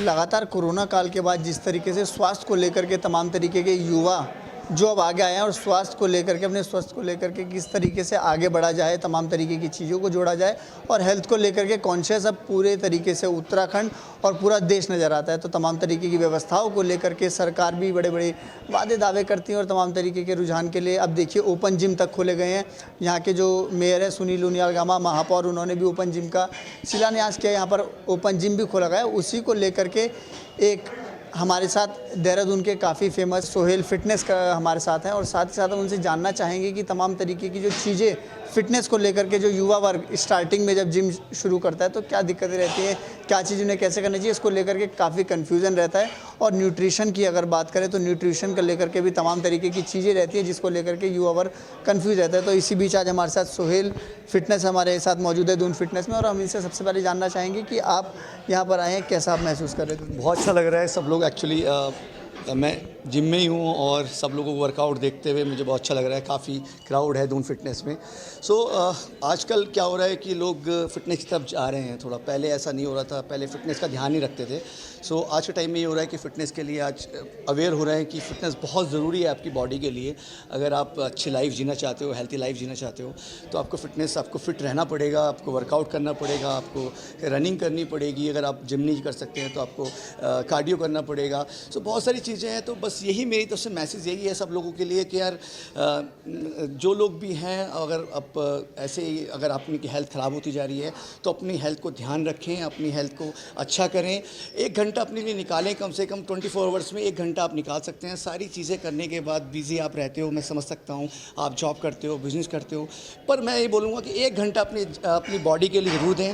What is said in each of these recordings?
लगातार कोरोना काल के बाद जिस तरीके से स्वास्थ्य को लेकर के तमाम तरीके के युवा जो अब आगे आए हैं और स्वास्थ्य को लेकर के अपने स्वास्थ्य को लेकर के किस तरीके से आगे बढ़ा जाए, तमाम तरीके की चीज़ों को जोड़ा जाए और हेल्थ को लेकर के कॉन्शियस अब पूरे तरीके से उत्तराखंड और पूरा देश नज़र आता है। तो तमाम तरीके की व्यवस्थाओं को लेकर के सरकार भी बड़े बड़े वादे दावे करती है और तमाम तरीके के रुझान के लिए अब देखिए ओपन जिम तक खोले गए हैं। यहाँ के जो मेयर है सुनील उनियाल गामा महापौर, उन्होंने भी ओपन जिम का शिलान्यास किया। यहाँ पर ओपन जिम भी खोला गया। उसी को लेकर के एक हमारे साथ देहरादून के काफ़ी फेमस सोहेल फिटनेस का हमारे साथ हैं और साथ ही साथ हम उनसे जानना चाहेंगे कि तमाम तरीके की जो चीज़ें फ़िटनेस को लेकर के जो युवा वर्ग स्टार्टिंग में जब जिम शुरू करता है तो क्या दिक्कतें रहती हैं, क्या चीज़ उन्हें कैसे करनी चाहिए, इसको लेकर के काफ़ी कन्फ्यूज़न रहता है। और न्यूट्रिशन की अगर बात करें तो न्यूट्रिशन को लेकर के भी तमाम तरीके की चीज़ें रहती है जिसको लेकर के युवा वर्ग कन्फ्यूज़ रहता है। तो इसी बीच आज हमारे साथ सोहेल फिटनेस हमारे साथ मौजूद है, दून फिटनेस में, और हम इनसे सबसे पहले जानना चाहेंगे कि आप यहाँ पर आए हैं, कैसा आप महसूस कर रहे थे? बहुत अच्छा लग रहा है। सब लोग एक्चुअली मैं जिम में ही हूँ और सब लोगों को वर्कआउट देखते हुए मुझे बहुत अच्छा लग रहा है। काफ़ी क्राउड है दून फिटनेस में। सो आजकल क्या हो रहा है कि लोग फिटनेस की तरफ जा रहे हैं। थोड़ा पहले ऐसा नहीं हो रहा था, पहले फिटनेस का ध्यान नहीं रखते थे। सो आज के टाइम में ये हो रहा है कि फ़िटनेस के लिए आज अवेयर हो रहे हैं कि फ़िटनेस बहुत ज़रूरी है आपकी बॉडी के लिए। अगर आप अच्छी लाइफ जीना चाहते हो, हेल्थी लाइफ जीना चाहते हो, तो आपको फ़िटनेस, आपको फ़िट रहना पड़ेगा, आपको वर्कआउट करना पड़ेगा, आपको रनिंग करनी पड़ेगी। अगर आप जिम नहीं कर सकते हैं तो आपको कार्डियो करना पड़ेगा। सो बहुत सारी चीज़ें हैं। तो बस यही मेरी तरफ से मैसेज यही है सब लोगों के लिए कि यार जो लोग भी हैं, अगर आप ऐसे ही अगर आपकी हेल्थ ख़राब होती जा रही है तो अपनी हेल्थ को ध्यान रखें, अपनी हेल्थ को अच्छा करें। 1 घंटा अपने लिए निकालें, कम से कम 24 आवर्स में 1 घंटा आप निकाल सकते हैं। सारी चीज़ें करने के बाद बिज़ी आप रहते हो, मैं समझ सकता हूँ, आप जॉब करते हो, बिज़नेस करते हो, पर मैं ये बोलूँगा कि 1 घंटा अपनी बॉडी के लिए ज़रूर दें।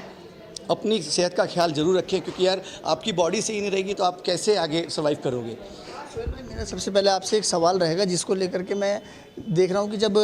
अपनी सेहत का ख्याल ज़रूर रखें, क्योंकि यार आपकी बॉडी सही नहीं रहेगी तो आप कैसे आगे सर्वाइव करोगे। मेरा सबसे पहले आपसे एक सवाल रहेगा जिसको लेकर के मैं देख रहा हूँ कि जब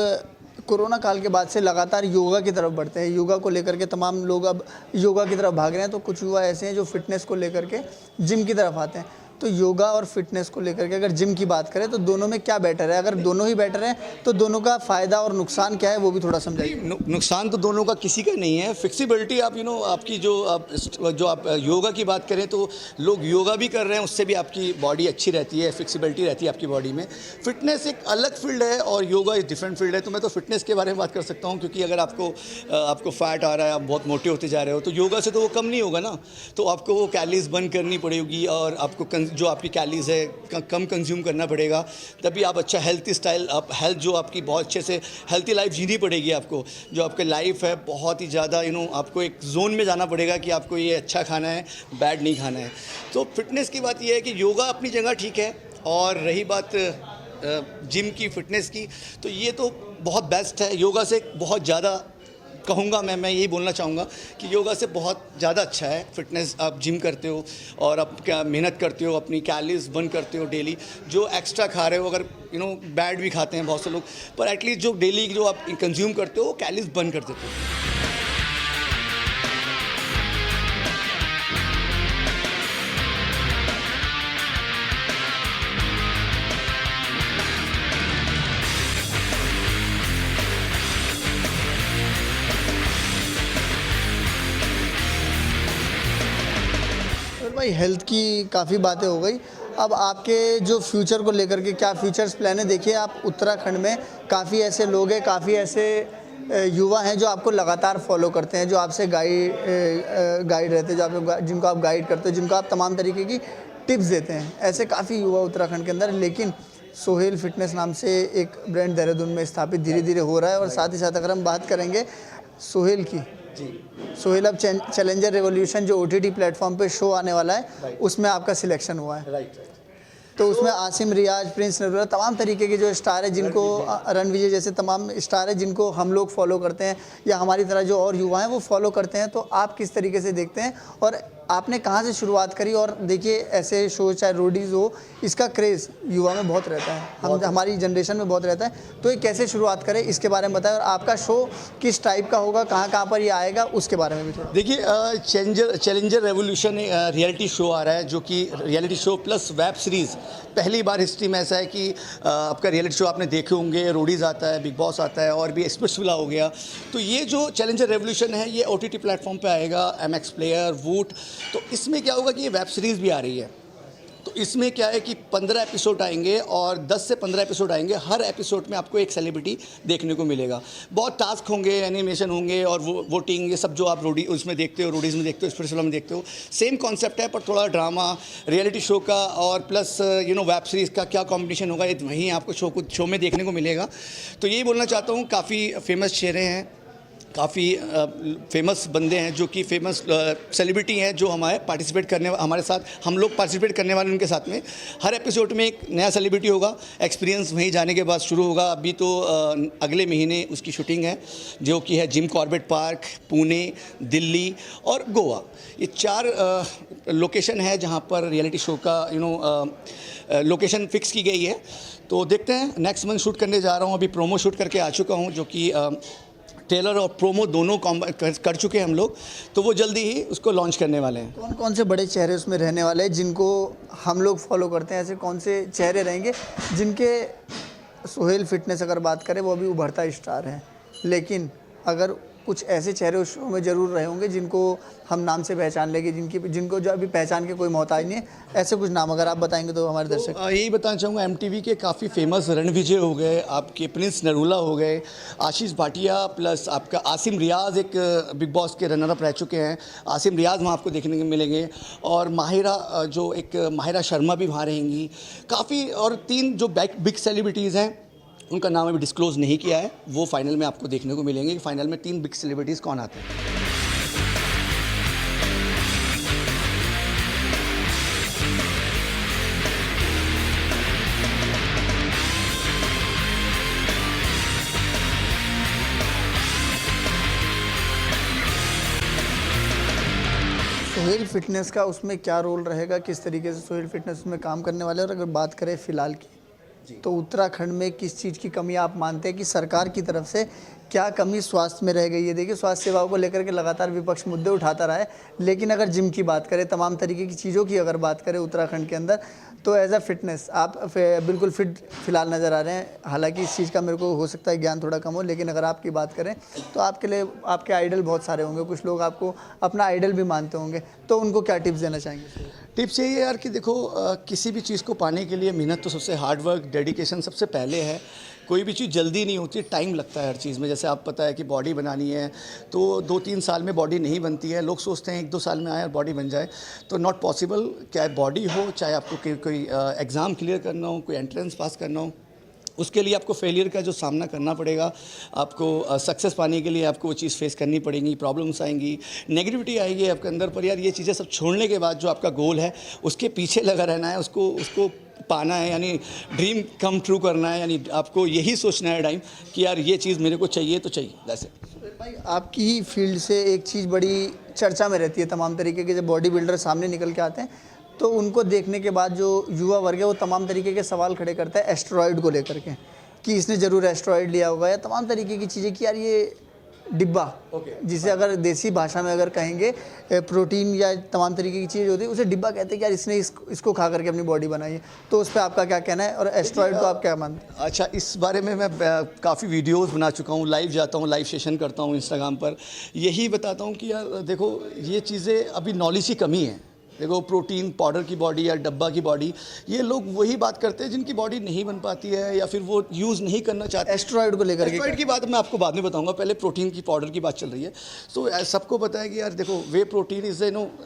कोरोना काल के बाद से लगातार योगा की तरफ बढ़ते हैं, योगा को लेकर के तमाम लोग अब योगा की तरफ भाग रहे हैं, तो कुछ युवा ऐसे हैं जो फिटनेस को लेकर के जिम की तरफ आते हैं। तो योगा और फिटनेस को लेकर के अगर जिम की बात करें तो दोनों में क्या बेटर है? अगर दोनों ही बेटर हैं तो दोनों का फ़ायदा और नुकसान क्या है वो भी थोड़ा समझाइए। नुकसान तो दोनों का किसी का नहीं है। फ्लेक्सिबिलिटी आप आपकी जो आप योगा की बात करें तो लोग योगा भी कर रहे हैं, उससे भी आपकी बॉडी अच्छी रहती है, फ्लेक्सिबिलिटी रहती है आपकी बॉडी में। फिटनेस एक अलग फील्ड है और योगा एक डिफरेंट फील्ड है। तो मैं तो फिटनेस के बारे में बात कर सकता हूँ, क्योंकि अगर आपको फैट आ रहा है, आप बहुत मोटे होते जा रहे हो, तो योगा से तो वो कम नहीं होगा ना। तो आपको वो कैलोरीज बर्न करनी पड़ेगी और आपको जो आपकी कैलोरीज है कम कंज्यूम करना पड़ेगा, तभी आप अच्छा हेल्थी स्टाइल, आप हेल्थ जो आपकी बहुत अच्छे से हेल्थी लाइफ जीनी पड़ेगी आपको। जो आपकी लाइफ है बहुत ही ज़्यादा आपको एक जोन में जाना पड़ेगा कि आपको ये अच्छा खाना है, बैड नहीं खाना है। तो फिटनेस की बात ये है कि योगा अपनी जगह ठीक है, और रही बात जिम की, फिटनेस की, तो ये तो बहुत बेस्ट है। योगा से बहुत ज़्यादा कहूँगा मैं यही बोलना चाहूँगा कि योगा से बहुत ज़्यादा अच्छा है फिटनेस। आप जिम करते हो और आप क्या मेहनत करते हो, अपनी कैलोरीज बर्न करते हो डेली। जो एक्स्ट्रा खा रहे हो, अगर बैड भी खाते हैं बहुत से लोग, पर एटलीस्ट जो डेली जो आप कंज्यूम करते हो वो कैलोरीज बर्न कर देते हो। भाई हेल्थ की काफ़ी बातें हो गई। अब आपके जो फ्यूचर को लेकर के क्या फ्यूचर्स प्लान है? देखिए आप उत्तराखंड में काफ़ी ऐसे लोग हैं, काफ़ी ऐसे युवा हैं जो आपको लगातार फॉलो करते हैं, जो आपसे गाइड रहते हैं, जिनको आप गाइड करते हो, जिनको आप तमाम तरीके की टिप्स देते हैं। ऐसे काफ़ी युवा उत्तराखंड के अंदर, लेकिन सोहेल फिटनेस नाम से एक ब्रांड देहरादून में स्थापित धीरे धीरे हो रहा है। और साथ ही साथ अगर हम बात करेंगे सोहेल की, जी सोहेल अब चैलेंजर रेवोल्यूशन जो OTT प्लेटफॉर्म पे शो आने वाला है, उसमें आपका सिलेक्शन हुआ है। राइट। तो उसमें आसिम रियाज, प्रिंस नरूला, तमाम तरीके के जो स्टार है, जिनको रणविजय जैसे तमाम स्टार है जिनको हम लोग फॉलो करते हैं या हमारी तरह जो और युवा हैं वो फॉलो करते हैं। तो आप किस तरीके से देखते हैं और आपने कहाँ से शुरुआत करी? और देखिए ऐसे शो चाहे रोडीज़ हो, इसका क्रेज़ युवा में बहुत रहता है, हमारी जनरेशन में बहुत रहता है। तो ये कैसे शुरुआत करें इसके बारे में बताएं, और आपका शो किस टाइप का होगा, कहाँ पर ये आएगा, उसके बारे में भी थोड़ा। देखिए चैलेंजर रेवोल्यूशन रियलिटी शो आ रहा है, जो कि reality show plus web series. पहली बार हिस्ट्री में ऐसा है कि आपका रियलिटी शो आपने देखे होंगे, रोडीज़ आता है, बिग बॉस आता है, और भी एक्सप्रेस विला हो गया। तो ये जो चैलेंजर रेवोल्यूशन है ये OTT प्लेटफॉर्म पे आएगा, MX प्लेयर, वूट। तो इसमें क्या होगा कि ये वेब सीरीज़ भी आ रही है, तो इसमें क्या है कि 15 एपिसोड आएंगे और 10 से 15 एपिसोड आएंगे। हर एपिसोड में आपको एक सेलिब्रिटी देखने को मिलेगा। बहुत टास्क होंगे, एनिमेशन होंगे और वोटिंग, ये सब जो आप रोडी उसमें देखते हो, रोडीज़ में देखते हो, स्पेशल में देखते हो, सेम कॉन्सेप्ट है, पर थोड़ा ड्रामा, रियलिटी शो का और प्लस वेब सीरीज़ का क्या कॉम्बिनेशन होगा, ये वहीं आपको शो में देखने को मिलेगा। तो यही बोलना चाहता हूँ, काफ़ी फेमस चेहरे हैं, काफ़ी फेमस बंदे हैं जो कि फेमस सेलिब्रिटी हैं, जो हमारे साथ हम लोग पार्टिसिपेट करने वाले उनके साथ में। हर एपिसोड में एक नया सेलिब्रिटी होगा। एक्सपीरियंस वहीं जाने के बाद शुरू होगा। अभी तो अगले महीने उसकी शूटिंग है, जो कि है Jim Corbett park, Pune, Delhi और गोवा। ये 4 लोकेशन है जहाँ पर रियलिटी शो का लोकेशन फिक्स की गई है। तो देखते हैं, नेक्स्ट मंथ शूट करने जा रहा हूँ। अभी प्रोमो शूट करके आ चुका हूँ, जो कि ट्रेलर और प्रोमो दोनों कर चुके हैं हम लोग। तो वो जल्दी ही उसको लॉन्च करने वाले हैं। कौन कौन से बड़े चेहरे उसमें रहने वाले हैं जिनको हम लोग फॉलो करते हैं? ऐसे कौन से चेहरे रहेंगे जिनके, सोहेल फिटनेस अगर बात करें वो अभी उभरता स्टार है, लेकिन अगर कुछ ऐसे चेहरे उस शो में ज़रूर रहे होंगे जिनको हम नाम से पहचान लेंगे, जिनको जो अभी पहचान के कोई मोहताज नहीं है, ऐसे कुछ नाम अगर आप बताएंगे तो हमारे दर्शक। यही बताना चाहूँगा, एमटीवी के काफ़ी फेमस रणविजय हो गए, आपके प्रिंस नरूला हो गए, आशीष भाटिया, प्लस आपका आसिम रियाज़ एक बिग बॉस के रनर अप रह चुके हैं। आसिम रियाज़ वहाँ आपको देखने को मिलेंगे, और माहिरा शर्मा भी वहाँ रहेंगी। काफ़ी, और 3 जो बिग सेलिब्रिटीज़ हैं उनका नाम अभी डिस्क्लोज़ नहीं किया है, वो फाइनल में आपको देखने को मिलेंगे कि फाइनल में 3 बिग सेलिब्रिटीज़ कौन आते हैं। सोहेल फिटनेस का उसमें क्या रोल रहेगा, किस तरीके से सोहेल फिटनेस उसमें काम करने वाले हैं? और अगर बात करें फ़िलहाल की, तो उत्तराखंड में किस चीज़ की कमी आप मानते हैं कि सरकार की तरफ से क्या कमी स्वास्थ्य में रह गई है? देखिए, स्वास्थ्य सेवाओं को लेकर के लगातार विपक्ष मुद्दे उठाता रहा है, लेकिन अगर जिम की बात करें, तमाम तरीके की चीज़ों की अगर बात करें उत्तराखंड के अंदर, तो एज अ फिटनेस आप बिल्कुल फिट फिलहाल नज़र आ रहे हैं। हालांकि इस चीज़ का मेरे को हो सकता है ज्ञान थोड़ा कम हो, लेकिन अगर आपकी बात करें तो आपके लिए आपके आइडल बहुत सारे होंगे, कुछ लोग आपको अपना आइडल भी मानते होंगे, तो उनको क्या टिप्स देना चाहेंगे? टिप्स यही है यार कि देखो, किसी भी चीज़ को पाने के लिए मेहनत तो सबसे, हार्ड वर्क, डेडिकेशन सबसे पहले है। कोई भी चीज़ जल्दी नहीं होती, टाइम लगता है हर चीज़ में। जैसे आप पता है कि बॉडी बनानी है तो 2-3 साल में बॉडी नहीं बनती है। लोग सोचते हैं 1-2 साल में आए और बॉडी बन जाए, तो नॉट पॉसिबल। चाहे बॉडी हो, चाहे आपको कोई एग्ज़ाम क्लियर करना हो, कोई एंट्रेंस पास करना हो, उसके लिए आपको फेलियर का जो सामना करना पड़ेगा। आपको सक्सेस पाने के लिए आपको वो चीज़ फेस करनी पड़ेगी, प्रॉब्लम्स आएंगी, नेगेटिविटी आएगी आपके अंदर। पर यार, ये चीज़ें सब छोड़ने के बाद जो आपका गोल है उसके पीछे लगा रहना है, उसको पाना है, यानी ड्रीम कम ट्रू करना है। यानी आपको यही सोचना है टाइम कि यार ये चीज़ मेरे को चाहिए तो चाहिए। वैसे भाई, आपकी ही फील्ड से एक चीज़ बड़ी चर्चा में रहती है, तमाम तरीके के जब बॉडी बिल्डर सामने निकल के आते हैं तो उनको देखने के बाद जो युवा वर्ग है वो तमाम तरीके के सवाल खड़े करता है एस्टेरॉयड को लेकर के, कि इसने ज़रूर एस्टेरॉयड लिया होगा, या तमाम तरीके की चीज़ें कि यार ये डिब्बा, जिसे अगर देसी भाषा में अगर कहेंगे प्रोटीन या तमाम तरीके की चीज़ होती है, उसे डिब्बा कहते हैं कि यार इसने इसको खा करके अपनी बॉडी बनाई है। तो उस पर आपका क्या कहना है, और एस्टेरॉयड को आप क्या मानते हैं? अच्छा, इस बारे में मैं काफ़ी वीडियोस बना चुका हूँ, लाइव जाता हूँ, लाइव सेशन करता हूँ इंस्टाग्राम पर। यही बताता हूँ कि यार देखो, ये चीज़ें अभी नॉलेज की कमी है। देखो, प्रोटीन पाउडर की बॉडी या डब्बा की बॉडी, ये लोग वही बात करते हैं जिनकी बॉडी नहीं बन पाती है या फिर वो यूज़ नहीं करना चाहते। एस्टेरॉयड को लेकर के, एस्टेरॉयड की बात मैं आपको बाद में बताऊंगा, पहले प्रोटीन की पाउडर की बात चल रही है। तो सबको पता है कि यार देखो, वे प्रोटीन इज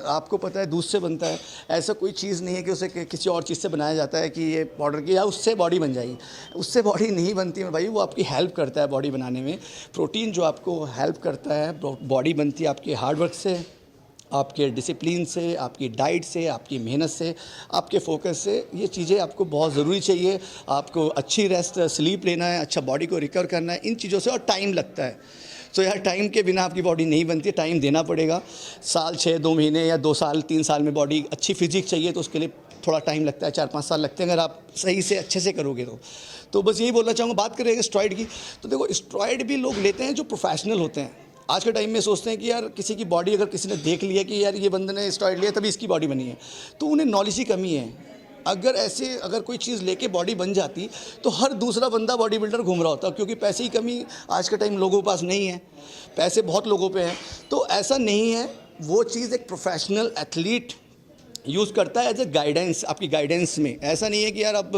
आपको पता है दूध से बनता है। ऐसा कोई चीज़ नहीं है कि उसे किसी और चीज़ से बनाया जाता है कि ये पाउडर की या उससे बॉडी बन जाएगी। उससे बॉडी नहीं बनती है भाई, वो आपकी हेल्प करता है बॉडी बनाने में। प्रोटीन जो आपको हेल्प करता है, बॉडी बनती है आपके हार्डवर्क से, आपके डिसिप्लिन से, आपकी डाइट से, आपकी मेहनत से, आपके फोकस से। ये चीज़ें आपको बहुत ज़रूरी चाहिए। आपको अच्छी रेस्ट, स्लीप लेना है, अच्छा बॉडी को रिकवर करना है, इन चीज़ों से। और टाइम लगता है, तो यार टाइम के बिना आपकी बॉडी नहीं बनती, टाइम देना पड़ेगा। साल 6, 2 महीने या 2 साल, 3 साल में बॉडी अच्छी फिजिक चाहिए, तो उसके लिए थोड़ा टाइम लगता है, 4-5 साल लगते हैं, अगर आप सही से अच्छे से करोगे तो बस यही बोलना चाहूँगा। बात करेंगे स्टेरॉयड की, तो देखो, स्टेरॉयड भी लोग लेते हैं जो प्रोफेशनल होते हैं। आज के टाइम में सोचते हैं कि यार किसी की बॉडी अगर किसी ने देख लिया कि यार ये बंदे ने स्टेरॉयड लिया तभी इसकी बॉडी बनी है, तो उन्हें नॉलेज की कमी है। अगर कोई चीज़ लेके बॉडी बन जाती तो हर दूसरा बंदा बॉडी बिल्डर घूम रहा होता, क्योंकि पैसे की कमी आज के टाइम लोगों के पास नहीं है, पैसे बहुत लोगों पे हैं। तो ऐसा नहीं है, वो चीज़ एक प्रोफेशनल एथलीट यूज़ करता है एज ए गाइडेंस, आपकी गाइडेंस में। ऐसा नहीं है कि यार आप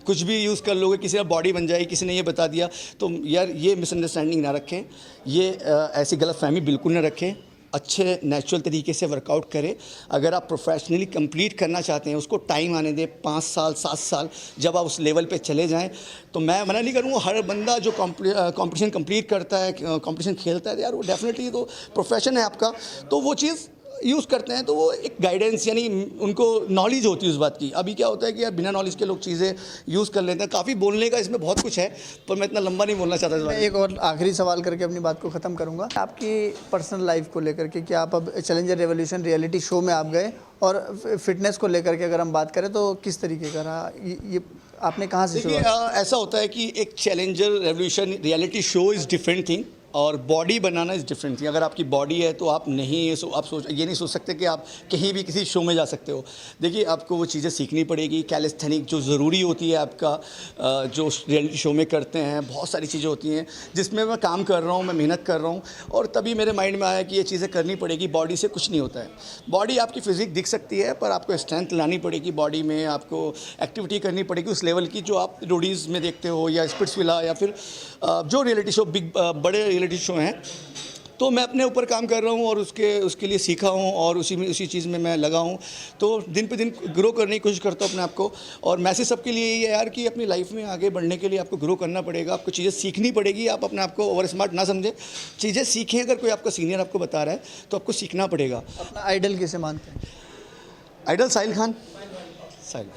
कुछ भी यूज़ कर लोगे, किसी ने बॉडी बन जाएगी, किसी ने ये बता दिया, तो यार ये मिसअंडरस्टैंडिंग ना रखें, ये ऐसी गलतफहमी बिल्कुल ना रखें। अच्छे नेचुरल तरीके से वर्कआउट करें। अगर आप प्रोफेशनली कंप्लीट करना चाहते हैं, उसको टाइम आने दें, 5 साल 7 साल, जब आप उस लेवल पे चले जाएं, तो मैं मना नहीं करूँगा। हर बंदा जो कंपटीशन कंप्लीट करता है, कंपटीशन खेलता है, यार वो डेफिनेटली तो प्रोफेशन है आपका, तो वो चीज़ यूज़ करते हैं, तो वो एक गाइडेंस, यानी उनको नॉलेज होती है उस बात की। अभी क्या होता है कि यार बिना नॉलेज के लोग चीज़ें यूज़ कर लेते हैं। काफ़ी बोलने का इसमें बहुत कुछ है, पर मैं इतना लंबा नहीं बोलना चाहता इस बारे में। एक और आखिरी सवाल करके अपनी बात को ख़त्म करूंगा। आपकी पर्सनल लाइफ को लेकर के, कि आप अब चैलेंजर रेवोल्यूशन रियलिटी शो में आप गए, और फिटनेस को लेकर के अगर हम बात करें तो किस तरीके का रहा ये आपने कहाँ से देखिए, शुरुआत? ऐसा होता है कि एक challenger revolution reality show is different thing, और बॉडी बनाना इज़ डिफरेंट थिंग। अगर आपकी बॉडी है तो आप नहीं आप ये नहीं सोच सकते कि आप कहीं भी किसी शो में जा सकते हो। देखिए, आपको वो चीज़ें सीखनी पड़ेगी। कैलिस्थेनिक जो ज़रूरी होती है आपका, जो रियलिटी शो में करते हैं, बहुत सारी चीज़ें होती हैं जिसमें मैं काम कर रहा हूँ, मैं मेहनत कर रहा हूँ, और तभी मेरे माइंड में आया कि ये चीज़ें करनी पड़ेगी। बॉडी से कुछ नहीं होता है। बॉडी आपकी फिजिक दिख सकती है, पर आपको स्ट्रेंथ लानी पड़ेगी बॉडी में, आपको एक्टिविटी करनी पड़ेगी उस लेवल की जो आप रोडीज़ में देखते हो, या स्पिट्सविला, या फिर जो रियलिटी शो बड़े रियलिटी शो हैं। तो मैं अपने ऊपर काम कर रहा हूँ, और उसके लिए सीखा हूँ, और उसी चीज़ में मैं लगा हूँ। तो दिन पे दिन ग्रो करने की कोशिश करता हूँ अपने आप को। और मैसेज सबके लिए यही है यार कि अपनी लाइफ में आगे बढ़ने के लिए आपको ग्रो करना पड़ेगा, आपको चीज़ें सीखनी पड़ेगी। आप अपने आप को ओवर स्मार्ट ना समझें, चीज़ें सीखें। अगर कोई आपका सीनियर आपको बता रहा है तो आपको सीखना पड़ेगा। अपना आइडल किसे मानते हैं? आइडल साहिल खान। साहिल।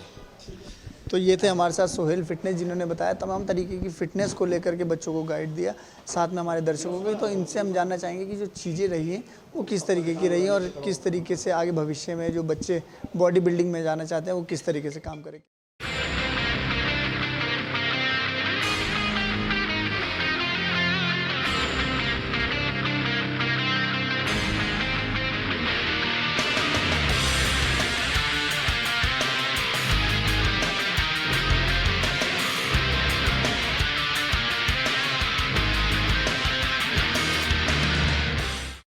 तो ये थे हमारे साथ सोहेल फिटनेस, जिन्होंने बताया तमाम तरीके की फ़िटनेस को लेकर के बच्चों को गाइड दिया, साथ में हमारे दर्शकों को। तो इनसे हम जानना चाहेंगे कि जो चीज़ें रही हैं वो किस तरीके की रही हैं, और किस तरीके से आगे भविष्य में जो बच्चे बॉडी बिल्डिंग में जाना चाहते हैं वो किस तरीके से काम करेंगे।